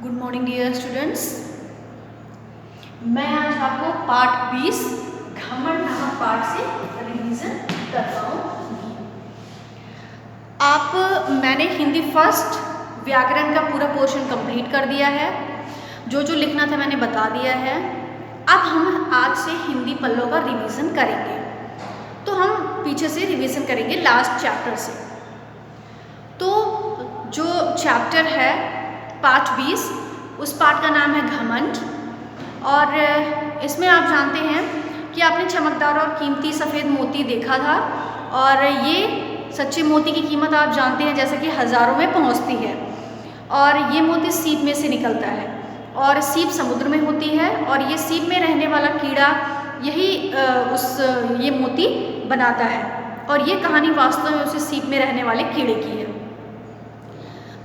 Good morning dear students. मैं आज आपको पार्ट 20 घमंड नामक पार्ट से रिवीजन करवाऊंगी। मैंने हिंदी फर्स्ट व्याकरण का पूरा पोर्शन कंप्लीट कर दिया है। जो जो लिखना था मैंने बता दिया है। अब हम आज से हिंदी पल्लों का रिवीजन करेंगे। तो हम पीछे से रिवीजन करेंगे लास्ट चैप्टर से। तो जो चैप्टर है पार्ट 20, उस पार्ट का नाम है घमंड। और इसमें आप जानते हैं कि आपने चमकदार और कीमती सफ़ेद मोती देखा था, और ये सच्चे मोती की कीमत आप जानते हैं जैसे कि हज़ारों में पहुंचती है। और ये मोती सीप में से निकलता है, और सीप समुद्र में होती है, और ये सीप में रहने वाला कीड़ा यही ये मोती बनाता है। और ये कहानी वास्तव में उसे सीप में रहने वाले कीड़े की है।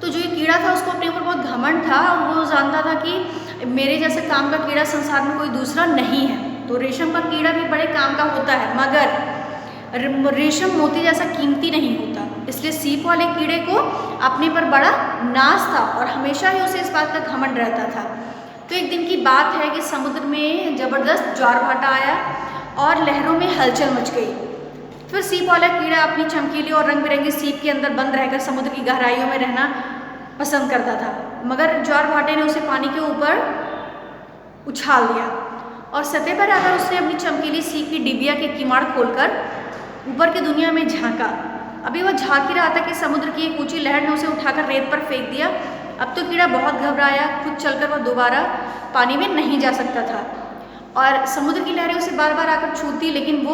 तो जो ये कीड़ा था उसको अपने ऊपर बहुत घमंड था, और वो जानता था कि मेरे जैसे काम का कीड़ा संसार में कोई दूसरा नहीं है। तो रेशम का कीड़ा भी बड़े काम का होता है, मगर रेशम मोती जैसा कीमती नहीं होता। इसलिए सीप वाले कीड़े को अपने पर बड़ा नाज था, और हमेशा ही उसे इस बात का घमंड रहता था। तो एक दिन की बात है कि समुद्र में ज़बरदस्त ज्वार भाटा आया और लहरों में हलचल मच गई। फिर सीप वाला कीड़ा अपनी चमकीली और रंग बिरंगी सीप के अंदर बंद रहकर समुद्र की गहराइयों में रहना पसंद करता था। मगर ज्वार भाटे ने उसे पानी के ऊपर उछाल दिया, और सतह पर आकर उसने अपनी चमकीली सीप की डिबिया के किवाड़ खोलकर ऊपर की दुनिया में झांका। अभी वह झांक ही रहा था कि समुद्र की एक ऊंची लहर ने उसे उठाकर रेत पर फेंक दिया। अब तो कीड़ा बहुत घबराया। खुद चलकर वह दोबारा पानी में नहीं जा सकता था, और समुद्र की लहरें उसे बार बार आकर छूती, लेकिन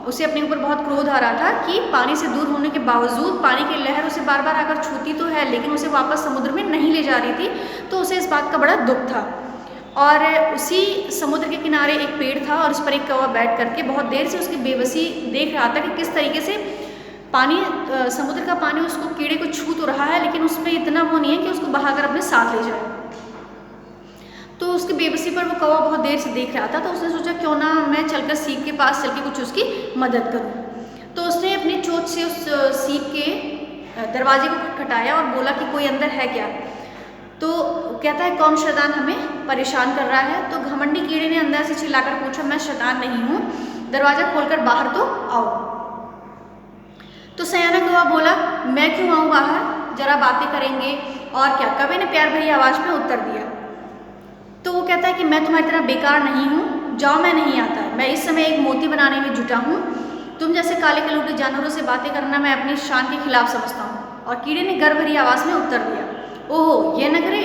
उसे अपने ऊपर बहुत क्रोध आ रहा था कि पानी से दूर होने के बावजूद पानी की लहर उसे बार बार आकर छूती तो है, लेकिन उसे वापस समुद्र में नहीं ले जा रही थी। तो उसे इस बात का बड़ा दुख था। और उसी समुद्र के किनारे एक पेड़ था, और उस पर एक कौवा बैठ करके बहुत देर से उसकी बेबसी देख रहा था कि किस तरीके से समुद्र का पानी उसको कीड़े को छू तो रहा है, लेकिन उसमें इतना वो नहीं है कि उसको बहाकर अपने साथ ले जाए। तो उसकी बेबसी पर वो कौवा बहुत देर से देख रहा था। तो उसने सोचा क्यों ना मैं चलकर सीप के पास चल के कुछ उसकी मदद करूं। तो उसने अपनी चोंच से उस सीप के दरवाजे को खटखटाया और बोला कि कोई अंदर है क्या। तो कहता है कौन शैतान हमें परेशान कर रहा है। तो घमंडी कीड़े ने अंदर से चिल्लाकर पूछा, मैं शैतान नहीं हूँ, दरवाज़ा खोलकर बाहर तो आओ। तो सयाना कौवा बोला, मैं क्यों आऊँ बाहर, जरा बातें करेंगे और क्या। कौवे ने प्यार भरी आवाज़ में उत्तर दिया। तो वो कहता है कि मैं तुम्हारी तरह बेकार नहीं हूँ, जाओ, मैं नहीं आता। मैं इस समय एक मोती बनाने में जुटा हूँ। तुम जैसे काले कलूटे जानवरों से बातें करना मैं अपनी शान के खिलाफ समझता हूँ। और कीड़े ने गर्व भरी आवाज़ में उत्तर दिया, ओह ये न करे।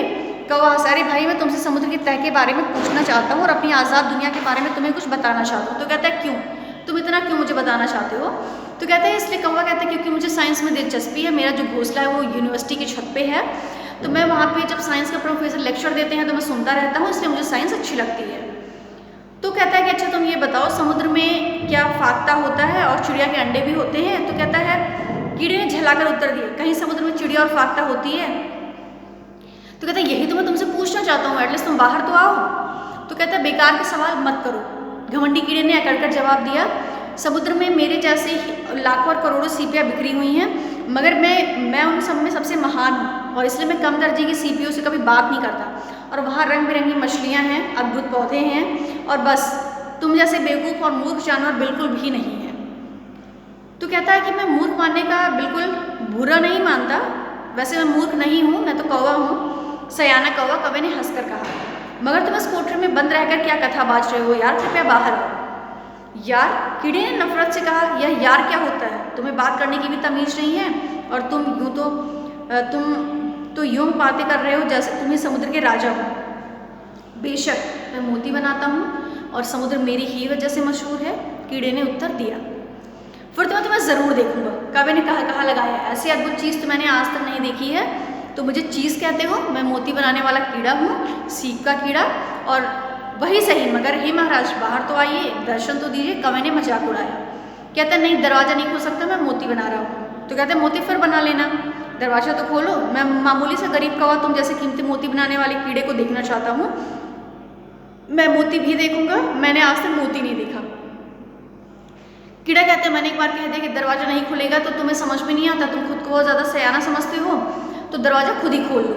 कौवा, सारे भाई मैं तुमसे समुद्र की तह के बारे में पूछना चाहता हूँ और अपनी आज़ाद दुनिया के बारे में तुम्हें कुछ बताना चाहता हूँ। तो कहता है क्यों, तुम इतना क्यों मुझे बताना चाहते हो। तो कहता है इसलिए, कौवा कहता है क्योंकि मुझे साइंस में दिलचस्पी है। मेरा जो घोंसला है वो यूनिवर्सिटी की छत पे है, तो मैं वहाँ पे जब साइंस का प्रोफेसर लेक्चर देते हैं तो मैं सुनता रहता हूँ, इसलिए मुझे साइंस अच्छी लगती है। तो कहता है कि अच्छा तुम ये बताओ, समुद्र में क्या फाख्ता होता है और चिड़िया के अंडे भी होते हैं। तो कहता है, कीड़े ने झलाकर उत्तर दिया, कहीं समुद्र में चिड़िया और फाख्ता होती है। तो कहता है यही तो मैं तुमसे पूछना चाहता हूँ, एटलीस्ट तुम बाहर तो आओ। तो कहता है बेकार के सवाल मत करो। घमंडी कीड़े ने अकड़कर जवाब दिया, समुद्र में मेरे जैसे लाखों और करोड़ों सीपियाँ बिखरी हुई हैं, मगर मैं उन सब में सबसे महान हूँ, और इसलिए मैं कम दर्जे की सीपियों से कभी बात नहीं करता। और वहाँ रंग बिरंगी मछलियाँ हैं, अद्भुत पौधे हैं, और बस तुम जैसे बेवकूफ़ और मूर्ख जानवर बिल्कुल भी नहीं है। तो कहता है कि मैं मूर्ख मानने का बिल्कुल बुरा नहीं मानता, वैसे मैं मूर्ख नहीं हूँ, मैं तो कौवा हूँ, सयाना कौवा, कौवे ने हंसकर कहा। मगर तुम इस कोठरी में बंद रहकर क्या कथा बाज रहे हो यार, कृपया बाहर आओ। यार, कीड़े ने नफरत से कहा, यह यार क्या होता है, तुम्हें बात करने की भी तमीज़ नहीं है, और तुम यूं बातें कर रहे हो जैसे तुम ही समुद्र के राजा हो। बेशक मैं मोती बनाता हूँ और समुद्र मेरी ही वजह से मशहूर है, कीड़े ने उत्तर दिया। फिर तो मैं तुम्हें ज़रूर देखूंगा, कौवे ने कहा लगाया, ऐसी अद्भुत चीज़ तो मैंने आज तक नहीं देखी है। तो मुझे चीज़ कहते हो, मैं मोती बनाने वाला कीड़ा हूँ, सीप का कीड़ा। और वही सही, मगर हे महाराज बाहर तो आइए, दर्शन तो दीजिए। कौवे ने मजाक उड़ाया। कहता नहीं, दरवाज़ा नहीं खोल सकता, मैं मोती बना रहा हूँ। तो कहते मोती फिर बना लेना, दरवाज़ा तो खोलो। मैं मामूली से गरीब कौवा तुम जैसे कीमती मोती बनाने वाले कीड़े को देखना चाहता हूँ। मैं मोती भी देखूंगा, मैंने आज तक मोती नहीं देखा। कीड़ा कहते मैंने एक बार कह दिया कि दरवाज़ा नहीं खुलेगा तो तुम्हें समझ में नहीं आता, तुम खुद को बहुत ज़्यादा सयाना समझते हो, तो दरवाज़ा खुद ही खोल लो।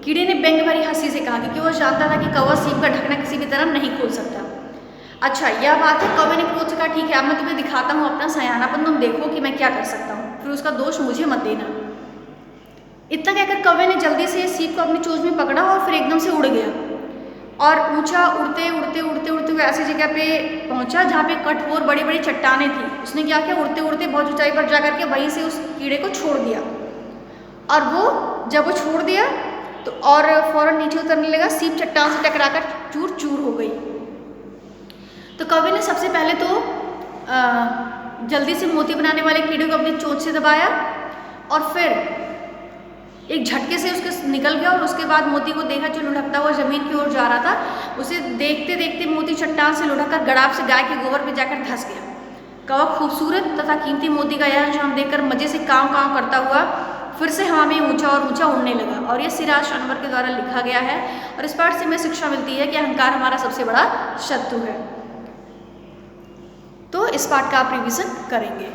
कीड़े ने व्यंग भरी हंसी से कहा, क्योंकि वो जानता था कि कौवा सीप का ढकना किसी भी तरह नहीं खोल सकता। अच्छा, यह बात है। कौवे ने क्रोध से कहा, ठीक है, अब मैं तुम्हें दिखाता हूँ अपना सयानापन, तुम देखो कि मैं क्या कर सकता हूँ, फिर उसका दोष मुझे मत देना। इतना कहकर कौवे ने जल्दी से सीप को अपनी चोंच में पकड़ा और फिर एकदम से उड़ गया और ऊंचा उड़ते उड़ते उड़ते उड़ते हुए ऐसी जगह पे पहुंचा जहाँ पे कठोर बड़ी बड़ी चट्टानें थी। उसने क्या किया, उड़ते उड़ते बहुत ऊंचाई पर जा करके वहीं से उस कीड़े को छोड़ दिया। और वो जब वो छोड़ दिया तो और फौरन नीचे उतरने लगा। सीप चट्टान से टकराकर चूर चूर हो गई। तो कौवे ने सबसे पहले तो जल्दी से मोती बनाने वाले कीड़े को अपनी चोंच से दबाया और फिर एक झटके से उसके निकल गया और उसके बाद मोती को देखा जो लुढ़कता हुआ जमीन की ओर जा रहा था। उसे देखते देखते मोती चट्टान से लुढ़क कर गड़ाप से गाय के गोबर में जाकर धंस गया। कौवा खूबसूरत तथा कीमती मोती का यह अंजाम देखकर मजे से कांव कांव करता हुआ फिर से हवा में ऊंचा और ऊंचा उड़ने लगा। और यह सिराज अनवर के द्वारा लिखा गया है और इस पाठ से हमें शिक्षा मिलती है कि अहंकार हमारा सबसे बड़ा शत्रु है। तो इस पाठ का आप रिवीजन करेंगे।